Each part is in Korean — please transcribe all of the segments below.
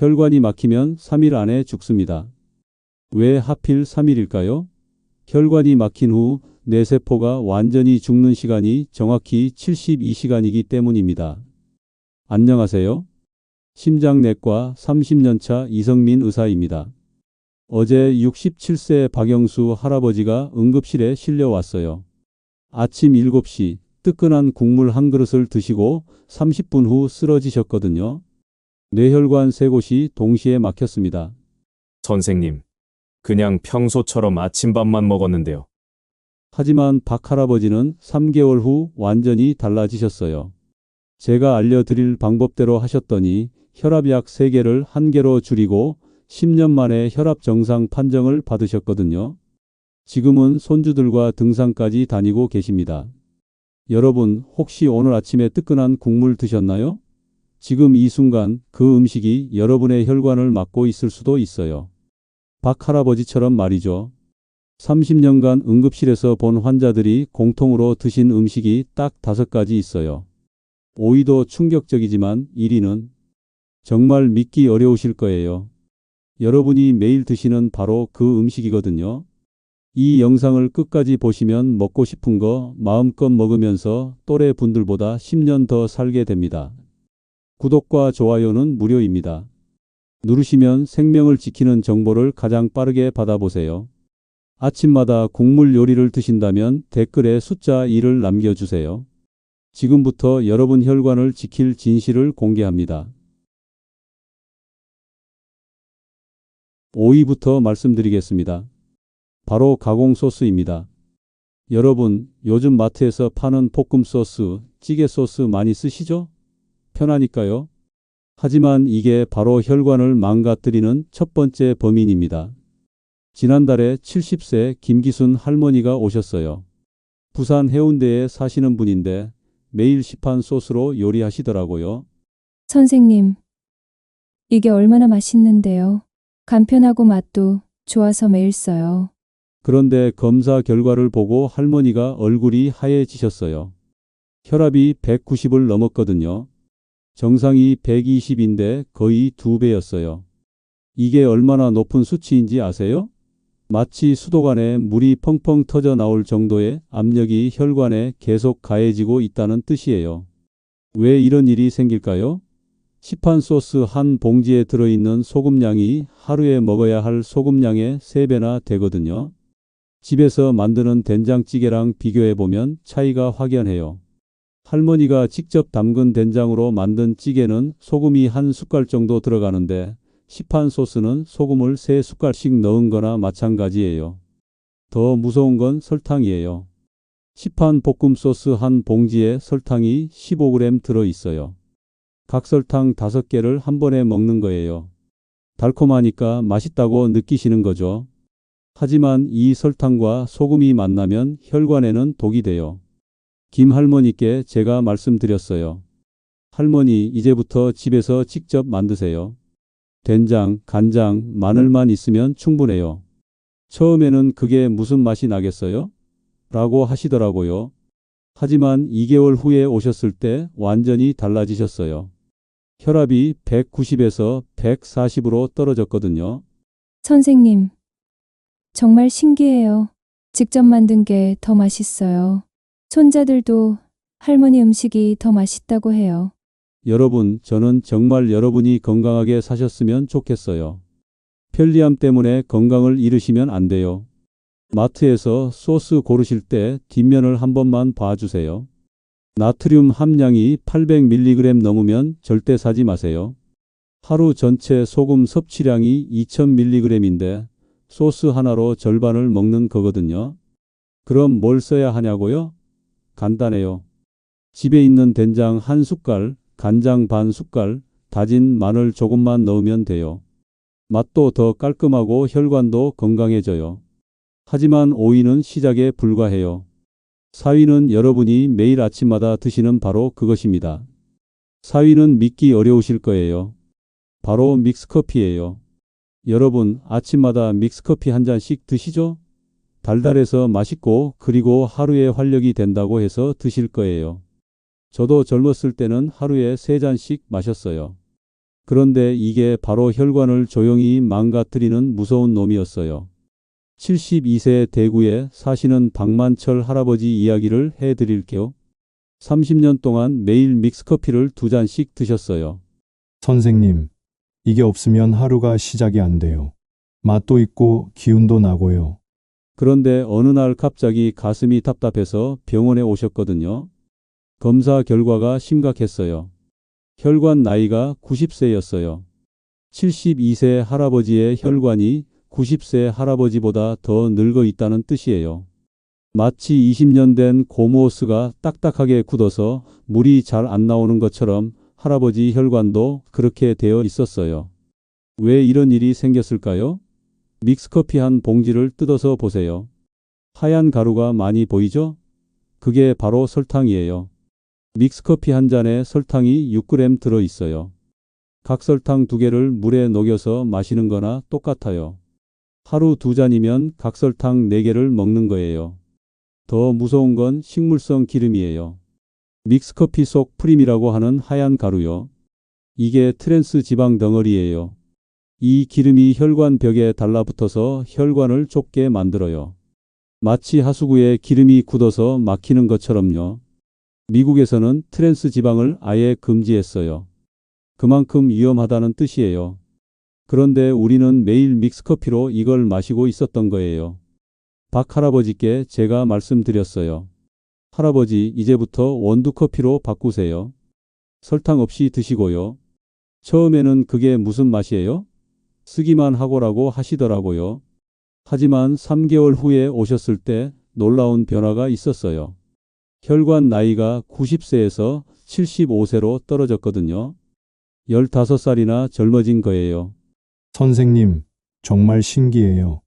혈관이 막히면 3일 안에 죽습니다. 왜 하필 3일일까요? 혈관이 막힌 후 뇌세포가 완전히 죽는 시간이 정확히 72시간이기 때문입니다. 안녕하세요. 심장내과 30년차 이성민 의사입니다. 어제 67세 박영수 할아버지가 응급실에 실려왔어요. 아침 7시 뜨끈한 국물 한 그릇을 드시고 30분 후 쓰러지셨거든요. 뇌혈관 세 곳이 동시에 막혔습니다. 선생님, 그냥 평소처럼 아침밥만 먹었는데요. 하지만 박 할아버지는 3개월 후 완전히 달라지셨어요. 제가 알려드릴 방법대로 하셨더니 혈압약 3개를 1개로 줄이고 10년 만에 혈압 정상 판정을 받으셨거든요. 지금은 손주들과 등산까지 다니고 계십니다. 여러분, 혹시 오늘 아침에 뜨끈한 국물 드셨나요? 지금 이 순간 그 음식이 여러분의 혈관을 막고 있을 수도 있어요. 박 할아버지처럼 말이죠. 30년간 응급실에서 본 환자들이 공통으로 드신 음식이 딱 5가지 있어요. 5위도 충격적이지만 1위는 정말 믿기 어려우실 거예요. 여러분이 매일 드시는 바로 그 음식이거든요. 이 영상을 끝까지 보시면 먹고 싶은 거 마음껏 먹으면서 또래 분들보다 10년 더 살게 됩니다. 구독과 좋아요는 무료입니다. 누르시면 생명을 지키는 정보를 가장 빠르게 받아보세요. 아침마다 국물 요리를 드신다면 댓글에 숫자 1을 남겨주세요. 지금부터 여러분 혈관을 지킬 진실을 공개합니다. 5위부터 말씀드리겠습니다. 바로 가공 소스입니다. 여러분, 요즘 마트에서 파는 볶음 소스, 찌개 소스 많이 쓰시죠? 편하니까요. 하지만 이게 바로 혈관을 망가뜨리는 첫 번째 범인입니다. 지난달에 70세 김기순 할머니가 오셨어요. 부산 해운대에 사시는 분인데 매일 시판 소스로 요리하시더라고요. 선생님, 이게 얼마나 맛있는데요. 간편하고 맛도 좋아서 매일 써요. 그런데 검사 결과를 보고 할머니가 얼굴이 하얘지셨어요. 혈압이 190을 넘었거든요. 정상이 120인데 거의 2배였어요. 이게 얼마나 높은 수치인지 아세요? 마치 수도관에 물이 펑펑 터져 나올 정도의 압력이 혈관에 계속 가해지고 있다는 뜻이에요. 왜 이런 일이 생길까요? 시판 소스 한 봉지에 들어있는 소금량이 하루에 먹어야 할 소금량의 3배나 되거든요. 집에서 만드는 된장찌개랑 비교해보면 차이가 확연해요. 할머니가 직접 담근 된장으로 만든 찌개는 소금이 1숟갈 정도 들어가는데 시판 소스는 소금을 3숟갈씩 넣은 거나 마찬가지예요. 더 무서운 건 설탕이에요. 시판 볶음 소스 한 봉지에 설탕이 15g 들어있어요. 각설탕 5개를 한 번에 먹는 거예요. 달콤하니까 맛있다고 느끼시는 거죠. 하지만 이 설탕과 소금이 만나면 혈관에는 독이 돼요. 김 할머니께 제가 말씀드렸어요. 할머니, 이제부터 집에서 직접 만드세요. 된장, 간장, 마늘만 있으면 충분해요. 처음에는 그게 무슨 맛이 나겠어요? 라고 하시더라고요. 하지만 2개월 후에 오셨을 때 완전히 달라지셨어요. 혈압이 190에서 140으로 떨어졌거든요. 선생님, 정말 신기해요. 직접 만든 게 더 맛있어요. 손자들도 할머니 음식이 더 맛있다고 해요. 여러분, 저는 정말 여러분이 건강하게 사셨으면 좋겠어요. 편리함 때문에 건강을 잃으시면 안 돼요. 마트에서 소스 고르실 때 뒷면을 한 번만 봐주세요. 나트륨 함량이 800mg 넘으면 절대 사지 마세요. 하루 전체 소금 섭취량이 2000mg인데 소스 하나로 절반을 먹는 거거든요. 그럼 뭘 써야 하냐고요? 간단해요. 집에 있는 된장 1숟갈, 간장 반 숟갈, 다진 마늘 조금만 넣으면 돼요. 맛도 더 깔끔하고 혈관도 건강해져요. 하지만 5위는 시작에 불과해요. 4위는 여러분이 매일 아침마다 드시는 바로 그것입니다. 4위는 믿기 어려우실 거예요. 바로 믹스커피예요. 여러분, 아침마다 믹스커피 한 잔씩 드시죠? 달달해서 맛있고 그리고 하루에 활력이 된다고 해서 드실 거예요. 저도 젊었을 때는 하루에 3잔씩 마셨어요. 그런데 이게 바로 혈관을 조용히 망가뜨리는 무서운 놈이었어요. 72세 대구에 사시는 박만철 할아버지 이야기를 해드릴게요. 30년 동안 매일 믹스커피를 2잔씩 드셨어요. 선생님, 이게 없으면 하루가 시작이 안 돼요. 맛도 있고 기운도 나고요. 그런데 어느 날 갑자기 가슴이 답답해서 병원에 오셨거든요. 검사 결과가 심각했어요. 혈관 나이가 90세였어요. 72세 할아버지의 혈관이 90세 할아버지보다 더 늙어 있다는 뜻이에요. 마치 20년 된 고무호스가 딱딱하게 굳어서 물이 잘 안 나오는 것처럼 할아버지 혈관도 그렇게 되어 있었어요. 왜 이런 일이 생겼을까요? 믹스커피 한 봉지를 뜯어서 보세요. 하얀 가루가 많이 보이죠? 그게 바로 설탕이에요. 믹스커피 한 잔에 설탕이 6g 들어 있어요. 각설탕 2개를 물에 녹여서 마시는 거나 똑같아요. 하루 2잔이면 각설탕 4개를 먹는 거예요. 더 무서운 건 식물성 기름이에요. 믹스커피 속 프림이라고 하는 하얀 가루요. 이게 트랜스 지방 덩어리예요. 이 기름이 혈관 벽에 달라붙어서 혈관을 좁게 만들어요. 마치 하수구에 기름이 굳어서 막히는 것처럼요. 미국에서는 트랜스 지방을 아예 금지했어요. 그만큼 위험하다는 뜻이에요. 그런데 우리는 매일 믹스커피로 이걸 마시고 있었던 거예요. 박 할아버지께 제가 말씀드렸어요. 할아버지, 이제부터 원두커피로 바꾸세요. 설탕 없이 드시고요. 처음에는 그게 무슨 맛이에요? 쓰기만 하고라고 하시더라고요. 하지만 3개월 후에 오셨을 때 놀라운 변화가 있었어요. 혈관 나이가 90세에서 75세로 떨어졌거든요. 15살이나 젊어진 거예요. 선생님, 정말 신기해요.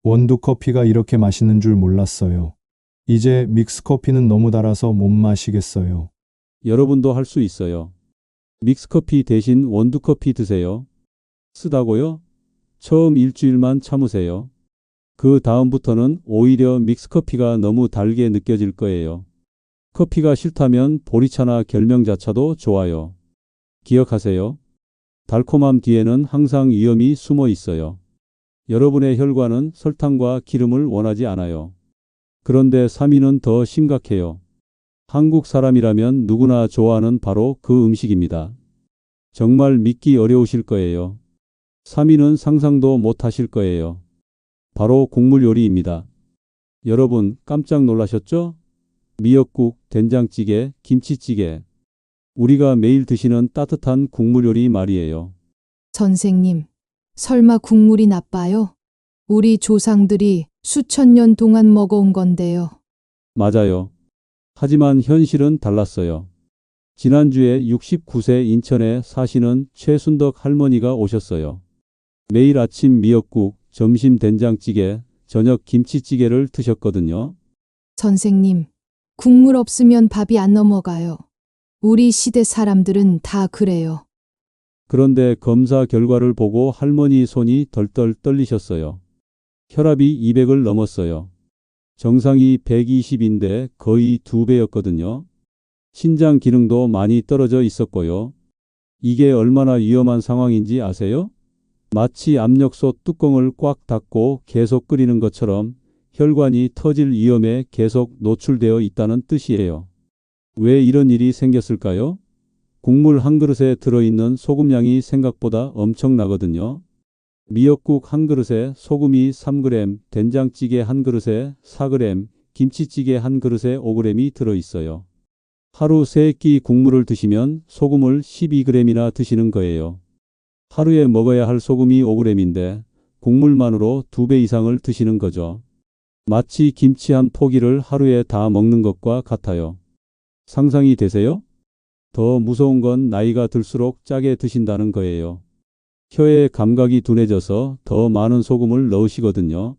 원두 커피가 이렇게 맛있는 줄 몰랐어요. 이제 믹스커피는 너무 달아서 못 마시겠어요. 여러분도 할 수 있어요. 믹스커피 대신 원두커피 드세요. 쓰다고요? 처음 일주일만 참으세요. 그 다음부터는 오히려 믹스커피가 너무 달게 느껴질 거예요. 커피가 싫다면 보리차나 결명자차도 좋아요. 기억하세요. 달콤함 뒤에는 항상 위험이 숨어 있어요. 여러분의 혈관은 설탕과 기름을 원하지 않아요. 그런데 3위는 더 심각해요. 한국 사람이라면 누구나 좋아하는 바로 그 음식입니다. 정말 믿기 어려우실 거예요. 3위는 상상도 못 하실 거예요. 바로 국물 요리입니다. 여러분 깜짝 놀라셨죠? 미역국, 된장찌개, 김치찌개. 우리가 매일 드시는 따뜻한 국물 요리 말이에요. 선생님, 설마 국물이 나빠요? 우리 조상들이 수천 년 동안 먹어온 건데요. 맞아요. 하지만 현실은 달랐어요. 지난주에 69세 인천에 사시는 최순덕 할머니가 오셨어요. 매일 아침 미역국, 점심 된장찌개, 저녁 김치찌개를 드셨거든요. 선생님, 국물 없으면 밥이 안 넘어가요. 우리 시대 사람들은 다 그래요. 그런데 검사 결과를 보고 할머니 손이 덜덜 떨리셨어요. 혈압이 200을 넘었어요. 정상이 120인데 거의 2배였거든요. 신장 기능도 많이 떨어져 있었고요. 이게 얼마나 위험한 상황인지 아세요? 마치 압력솥 뚜껑을 꽉 닫고 계속 끓이는 것처럼 혈관이 터질 위험에 계속 노출되어 있다는 뜻이에요. 왜 이런 일이 생겼을까요? 국물 한 그릇에 들어있는 소금량이 생각보다 엄청나거든요. 미역국 한 그릇에 소금이 3g, 된장찌개 한 그릇에 4g, 김치찌개 한 그릇에 5g이 들어있어요. 하루 3끼 국물을 드시면 소금을 12g이나 드시는 거예요. 하루에 먹어야 할 소금이 5g인데 국물만으로 2배 이상을 드시는 거죠. 마치 김치 한 포기를 하루에 다 먹는 것과 같아요. 상상이 되세요? 더 무서운 건 나이가 들수록 짜게 드신다는 거예요. 혀의 감각이 둔해져서 더 많은 소금을 넣으시거든요.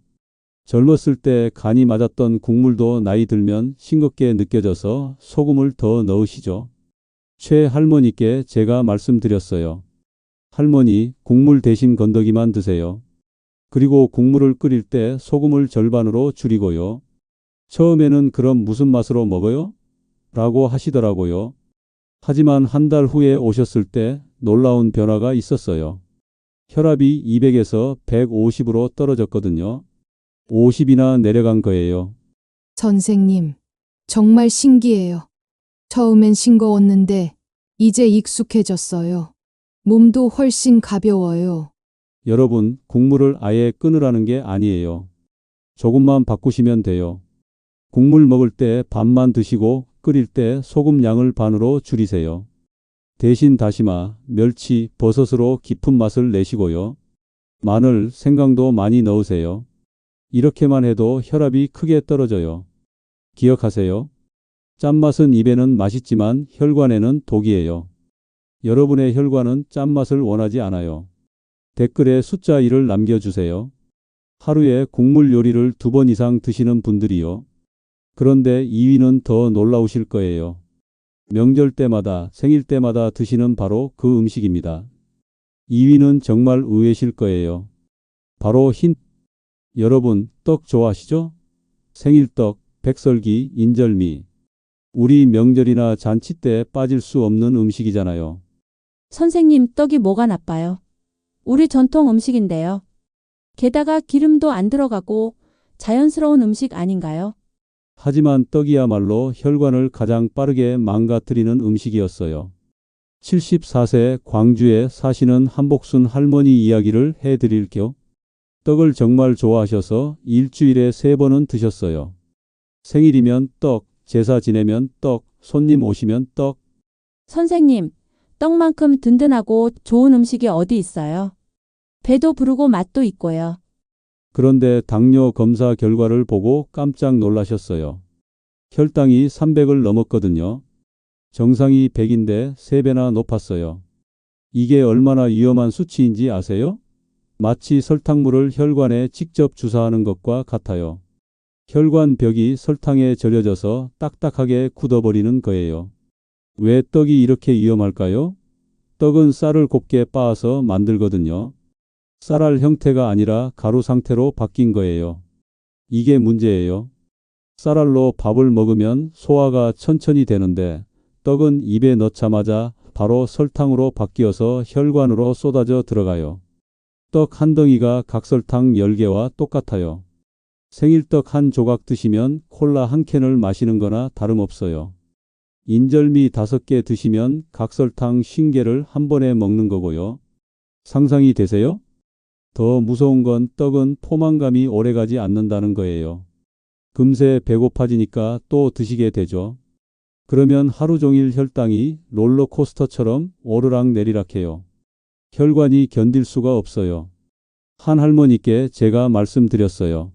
젊었을 때 간이 맞았던 국물도 나이 들면 싱겁게 느껴져서 소금을 더 넣으시죠. 최 할머니께 제가 말씀드렸어요. 할머니, 국물 대신 건더기만 드세요. 그리고 국물을 끓일 때 소금을 절반으로 줄이고요. 처음에는 그럼 무슨 맛으로 먹어요? 라고 하시더라고요. 하지만 한 달 후에 오셨을 때 놀라운 변화가 있었어요. 혈압이 200에서 150으로 떨어졌거든요. 50이나 내려간 거예요. 선생님, 정말 신기해요. 처음엔 싱거웠는데 이제 익숙해졌어요. 몸도 훨씬 가벼워요. 여러분, 국물을 아예 끊으라는 게 아니에요. 조금만 바꾸시면 돼요. 국물 먹을 때 반만 드시고 끓일 때 소금 양을 반으로 줄이세요. 대신 다시마, 멸치, 버섯으로 깊은 맛을 내시고요. 마늘, 생강도 많이 넣으세요. 이렇게만 해도 혈압이 크게 떨어져요. 기억하세요. 짠맛은 입에는 맛있지만 혈관에는 독이에요. 여러분의 혈관은 짠맛을 원하지 않아요. 댓글에 숫자 1을 남겨주세요. 하루에 국물 요리를 2번 이상 드시는 분들이요. 그런데 2위는 더 놀라우실 거예요. 명절 때마다, 생일 때마다 드시는 바로 그 음식입니다. 2위는 정말 의외실 거예요. 바로 여러분, 떡 좋아하시죠? 생일떡, 백설기, 인절미. 우리 명절이나 잔치 때 빠질 수 없는 음식이잖아요. 선생님, 떡이 뭐가 나빠요? 우리 전통 음식인데요. 게다가 기름도 안 들어가고 자연스러운 음식 아닌가요? 하지만 떡이야말로 혈관을 가장 빠르게 망가뜨리는 음식이었어요. 74세 광주에 사시는 한복순 할머니 이야기를 해드릴게요. 떡을 정말 좋아하셔서 일주일에 3번은 드셨어요. 생일이면 떡, 제사 지내면 떡, 손님 오시면 떡. 선생님, 떡만큼 든든하고 좋은 음식이 어디 있어요? 배도 부르고 맛도 있고요. 그런데 당뇨 검사 결과를 보고 깜짝 놀라셨어요. 혈당이 300을 넘었거든요. 정상이 100인데 3배나 높았어요. 이게 얼마나 위험한 수치인지 아세요? 마치 설탕물을 혈관에 직접 주사하는 것과 같아요. 혈관 벽이 설탕에 절여져서 딱딱하게 굳어버리는 거예요. 왜 떡이 이렇게 위험할까요? 떡은 쌀을 곱게 빻아서 만들거든요. 쌀알 형태가 아니라 가루 상태로 바뀐 거예요. 이게 문제예요. 쌀알로 밥을 먹으면 소화가 천천히 되는데 떡은 입에 넣자마자 바로 설탕으로 바뀌어서 혈관으로 쏟아져 들어가요. 떡 한 덩이가 각설탕 10개와 똑같아요. 생일떡 한 조각 드시면 콜라 한 캔을 마시는 거나 다름없어요. 인절미 5개 드시면 각설탕 50개를 한 번에 먹는 거고요. 상상이 되세요? 더 무서운 건 떡은 포만감이 오래가지 않는다는 거예요. 금세 배고파지니까 또 드시게 되죠. 그러면 하루 종일 혈당이 롤러코스터처럼 오르락 내리락 해요. 혈관이 견딜 수가 없어요. 한 할머니께 제가 말씀드렸어요.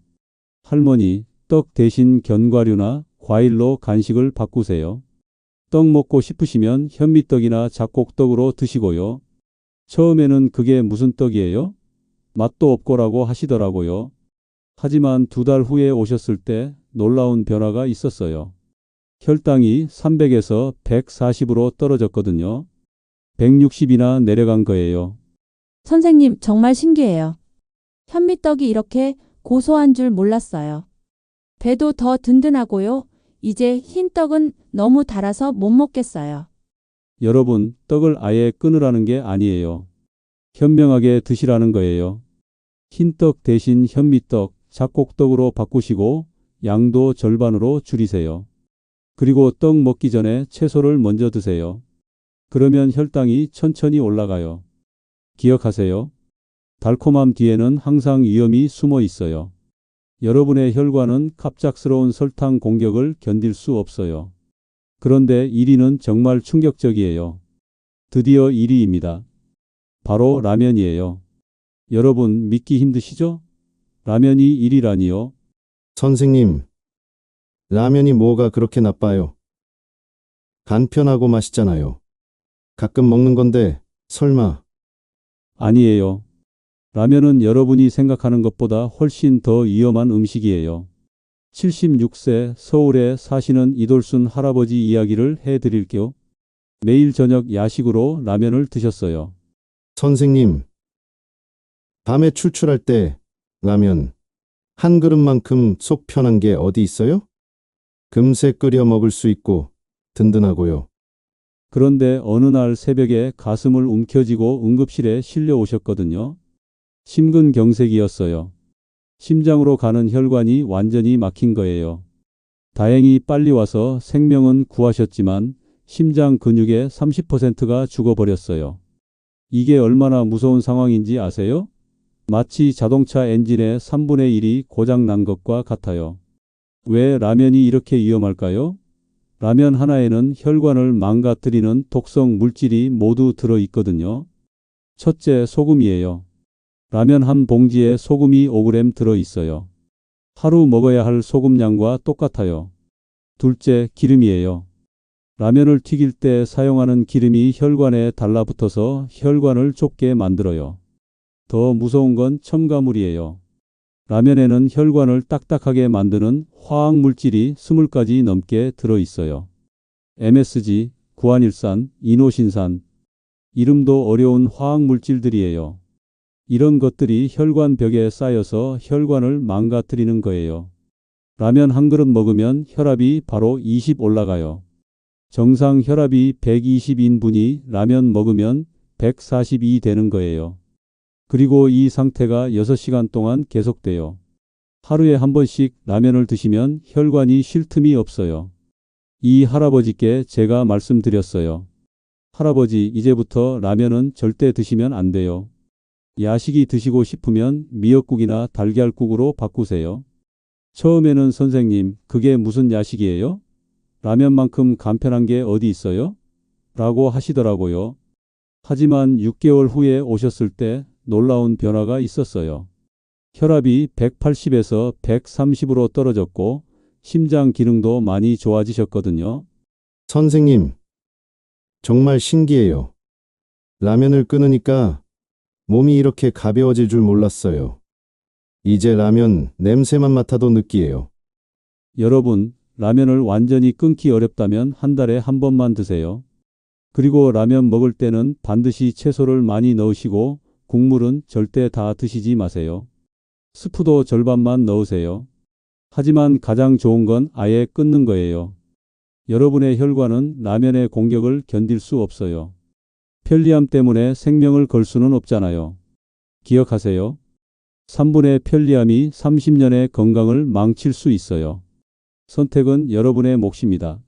할머니, 떡 대신 견과류나 과일로 간식을 바꾸세요. 떡 먹고 싶으시면 현미떡이나 잡곡떡으로 드시고요. 처음에는 그게 무슨 떡이에요? 맛도 없고라고 하시더라고요. 하지만 2달 후에 오셨을 때 놀라운 변화가 있었어요. 혈당이 300에서 140으로 떨어졌거든요. 160이나 내려간 거예요. 선생님, 정말 신기해요. 현미떡이 이렇게 고소한 줄 몰랐어요. 배도 더 든든하고요. 이제 흰 떡은 너무 달아서 못 먹겠어요. 여러분, 떡을 아예 끊으라는 게 아니에요. 현명하게 드시라는 거예요. 흰떡 대신 현미떡, 잡곡떡으로 바꾸시고 양도 절반으로 줄이세요. 그리고 떡 먹기 전에 채소를 먼저 드세요. 그러면 혈당이 천천히 올라가요. 기억하세요. 달콤함 뒤에는 항상 위험이 숨어 있어요. 여러분의 혈관은 갑작스러운 설탕 공격을 견딜 수 없어요. 그런데 1위는 정말 충격적이에요. 드디어 1위입니다. 바로 라면이에요. 여러분 믿기 힘드시죠? 라면이 1위라니요. 선생님, 라면이 뭐가 그렇게 나빠요? 간편하고 맛있잖아요. 가끔 먹는 건데, 설마. 아니에요. 라면은 여러분이 생각하는 것보다 훨씬 더 위험한 음식이에요. 76세 서울에 사시는 이돌순 할아버지 이야기를 해드릴게요. 매일 저녁 야식으로 라면을 드셨어요. 선생님, 밤에 출출할 때 라면 한 그릇만큼 속 편한 게 어디 있어요? 금세 끓여 먹을 수 있고 든든하고요. 그런데 어느 날 새벽에 가슴을 움켜쥐고 응급실에 실려 오셨거든요. 심근경색이었어요. 심장으로 가는 혈관이 완전히 막힌 거예요. 다행히 빨리 와서 생명은 구하셨지만 심장 근육의 30%가 죽어버렸어요. 이게 얼마나 무서운 상황인지 아세요? 마치 자동차 엔진의 3분의 1이 고장 난 것과 같아요. 왜 라면이 이렇게 위험할까요? 라면 하나에는 혈관을 망가뜨리는 독성 물질이 모두 들어 있거든요. 첫째, 소금이에요. 라면 한 봉지에 소금이 5g 들어 있어요. 하루 먹어야 할 소금량과 똑같아요. 둘째, 기름이에요. 라면을 튀길 때 사용하는 기름이 혈관에 달라붙어서 혈관을 좁게 만들어요. 더 무서운 건 첨가물이에요. 라면에는 혈관을 딱딱하게 만드는 화학 물질이 20가지 넘게 들어 있어요. MSG, 구안일산, 이노신산. 이름도 어려운 화학 물질들이에요. 이런 것들이 혈관 벽에 쌓여서 혈관을 망가뜨리는 거예요. 라면 한 그릇 먹으면 혈압이 바로 20 올라가요. 정상 혈압이 120인 분이 라면 먹으면 142 되는 거예요. 그리고 이 상태가 6시간 동안 계속돼요. 하루에 한 번씩 라면을 드시면 혈관이 쉴 틈이 없어요. 이 할아버지께 제가 말씀드렸어요. 할아버지, 이제부터 라면은 절대 드시면 안 돼요. 야식이 드시고 싶으면 미역국이나 달걀국으로 바꾸세요. 처음에는 선생님, 그게 무슨 야식이에요? 라면만큼 간편한 게 어디 있어요? 라고 하시더라고요. 하지만 6개월 후에 오셨을 때 놀라운 변화가 있었어요. 혈압이 180에서 130으로 떨어졌고 심장 기능도 많이 좋아지셨거든요. 선생님, 정말 신기해요. 라면을 끊으니까 몸이 이렇게 가벼워질 줄 몰랐어요. 이제 라면 냄새만 맡아도 느끼해요. 여러분, 라면을 완전히 끊기 어렵다면 한 달에 한 번만 드세요. 그리고 라면 먹을 때는 반드시 채소를 많이 넣으시고 국물은 절대 다 드시지 마세요. 스프도 절반만 넣으세요. 하지만 가장 좋은 건 아예 끊는 거예요. 여러분의 혈관은 라면의 공격을 견딜 수 없어요. 편리함 때문에 생명을 걸 수는 없잖아요. 기억하세요. 3분의 편리함이 30년의 건강을 망칠 수 있어요. 선택은 여러분의 몫입니다.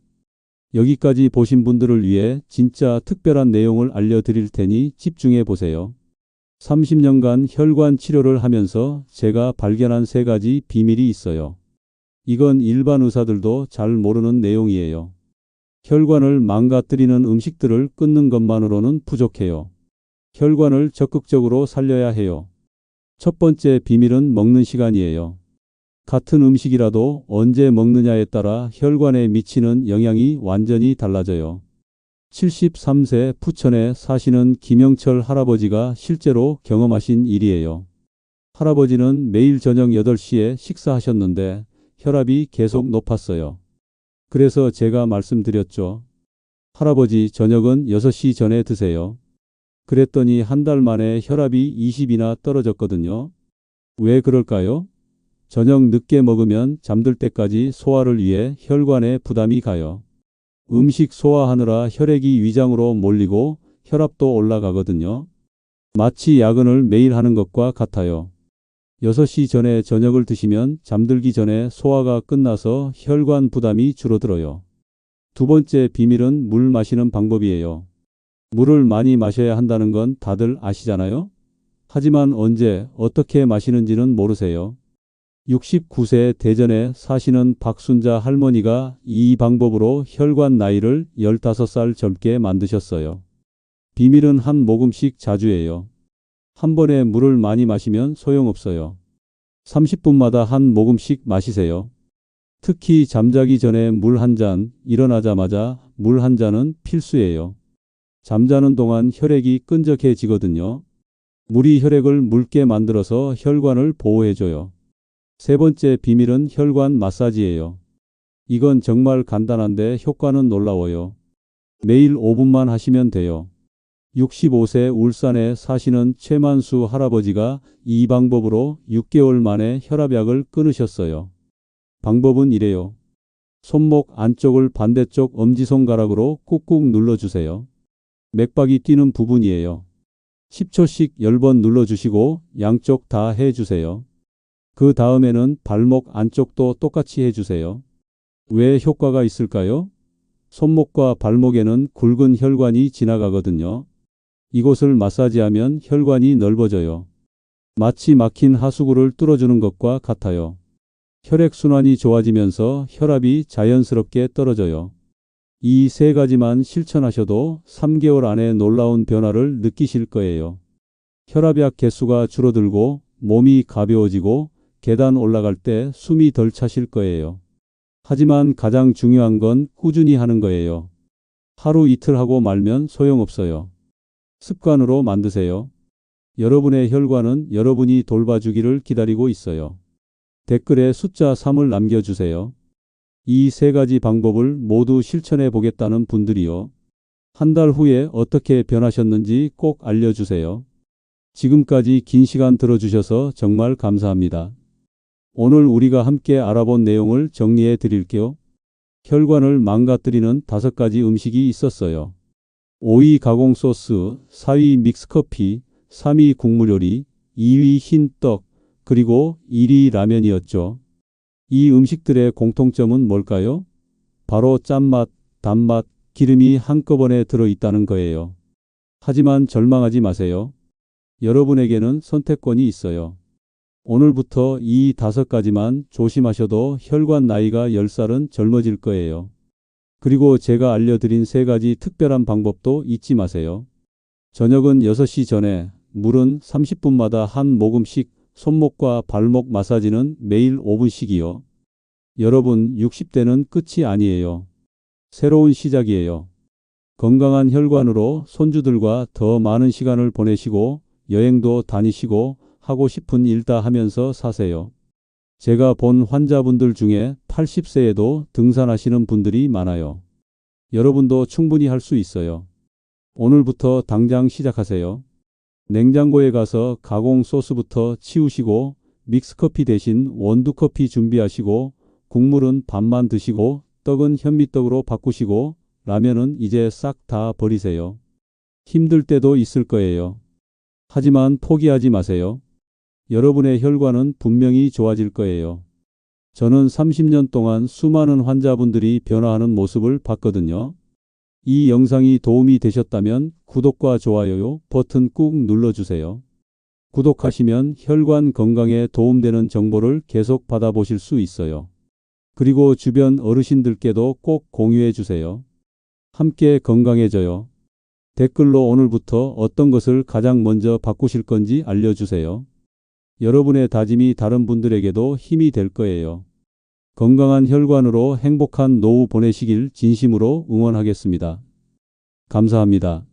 여기까지 보신 분들을 위해 진짜 특별한 내용을 알려드릴 테니 집중해 보세요. 30년간 혈관 치료를 하면서 제가 발견한 3가지 비밀이 있어요. 이건 일반 의사들도 잘 모르는 내용이에요. 혈관을 망가뜨리는 음식들을 끊는 것만으로는 부족해요. 혈관을 적극적으로 살려야 해요. 첫 번째 비밀은 먹는 시간이에요. 같은 음식이라도 언제 먹느냐에 따라 혈관에 미치는 영향이 완전히 달라져요. 73세 부천에 사시는 김영철 할아버지가 실제로 경험하신 일이에요. 할아버지는 매일 저녁 8시에 식사하셨는데 혈압이 계속 높았어요. 그래서 제가 말씀드렸죠. 할아버지, 저녁은 6시 전에 드세요. 그랬더니 한 달 만에 혈압이 20이나 떨어졌거든요. 왜 그럴까요? 저녁 늦게 먹으면 잠들 때까지 소화를 위해 혈관에 부담이 가요. 음식 소화하느라 혈액이 위장으로 몰리고 혈압도 올라가거든요. 마치 야근을 매일 하는 것과 같아요. 6시 전에 저녁을 드시면 잠들기 전에 소화가 끝나서 혈관 부담이 줄어들어요. 두 번째 비밀은 물 마시는 방법이에요. 물을 많이 마셔야 한다는 건 다들 아시잖아요? 하지만 언제, 어떻게 마시는지는 모르세요. 69세 대전에 사시는 박순자 할머니가 이 방법으로 혈관 나이를 15살 젊게 만드셨어요. 비밀은 한 모금씩 자주예요. 한 번에 물을 많이 마시면 소용없어요. 30분마다 한 모금씩 마시세요. 특히 잠자기 전에 물 한 잔, 일어나자마자 물 한 잔은 필수예요. 잠자는 동안 혈액이 끈적해지거든요. 물이 혈액을 묽게 만들어서 혈관을 보호해줘요. 세 번째 비밀은 혈관 마사지예요. 이건 정말 간단한데 효과는 놀라워요. 매일 5분만 하시면 돼요. 65세 울산에 사시는 최만수 할아버지가 이 방법으로 6개월 만에 혈압약을 끊으셨어요. 방법은 이래요. 손목 안쪽을 반대쪽 엄지손가락으로 꾹꾹 눌러주세요. 맥박이 뛰는 부분이에요. 10초씩 10번 눌러주시고 양쪽 다 해주세요. 그 다음에는 발목 안쪽도 똑같이 해주세요. 왜 효과가 있을까요? 손목과 발목에는 굵은 혈관이 지나가거든요. 이곳을 마사지하면 혈관이 넓어져요. 마치 막힌 하수구를 뚫어주는 것과 같아요. 혈액순환이 좋아지면서 혈압이 자연스럽게 떨어져요. 이 세 가지만 실천하셔도 3개월 안에 놀라운 변화를 느끼실 거예요. 혈압약 개수가 줄어들고 몸이 가벼워지고 계단 올라갈 때 숨이 덜 차실 거예요. 하지만 가장 중요한 건 꾸준히 하는 거예요. 하루 이틀 하고 말면 소용없어요. 습관으로 만드세요. 여러분의 혈관은 여러분이 돌봐주기를 기다리고 있어요. 댓글에 숫자 3을 남겨주세요. 이 세 가지 방법을 모두 실천해 보겠다는 분들이요. 한 달 후에 어떻게 변하셨는지 꼭 알려주세요. 지금까지 긴 시간 들어주셔서 정말 감사합니다. 오늘 우리가 함께 알아본 내용을 정리해 드릴게요. 혈관을 망가뜨리는 5가지 음식이 있었어요. 5위 가공 소스, 4위 믹스커피, 3위 국물 요리, 2위 흰떡, 그리고 1위 라면이었죠. 이 음식들의 공통점은 뭘까요? 바로 짠맛, 단맛, 기름이 한꺼번에 들어있다는 거예요. 하지만 절망하지 마세요. 여러분에게는 선택권이 있어요. 오늘부터 이 5가지만 조심하셔도 혈관 나이가 10살은 젊어질 거예요. 그리고 제가 알려드린 3가지 특별한 방법도 잊지 마세요. 저녁은 6시 전에, 물은 30분마다 한 모금씩, 손목과 발목 마사지는 매일 5분씩이요. 여러분, 60대는 끝이 아니에요. 새로운 시작이에요. 건강한 혈관으로 손주들과 더 많은 시간을 보내시고 여행도 다니시고 하고 싶은 일 다 하면서 사세요. 제가 본 환자분들 중에 80세에도 등산하시는 분들이 많아요. 여러분도 충분히 할 수 있어요. 오늘부터 당장 시작하세요. 냉장고에 가서 가공 소스부터 치우시고 믹스커피 대신 원두커피 준비하시고 국물은 반만 드시고 떡은 현미떡으로 바꾸시고 라면은 이제 싹 다 버리세요. 힘들 때도 있을 거예요. 하지만 포기하지 마세요. 여러분의 혈관은 분명히 좋아질 거예요. 저는 30년 동안 수많은 환자분들이 변화하는 모습을 봤거든요. 이 영상이 도움이 되셨다면 구독과 좋아요 버튼 꾹 눌러주세요. 구독하시면 혈관 건강에 도움되는 정보를 계속 받아보실 수 있어요. 그리고 주변 어르신들께도 꼭 공유해 주세요. 함께 건강해져요. 댓글로 오늘부터 어떤 것을 가장 먼저 바꾸실 건지 알려주세요. 여러분의 다짐이 다른 분들에게도 힘이 될 거예요. 건강한 혈관으로 행복한 노후 보내시길 진심으로 응원하겠습니다. 감사합니다.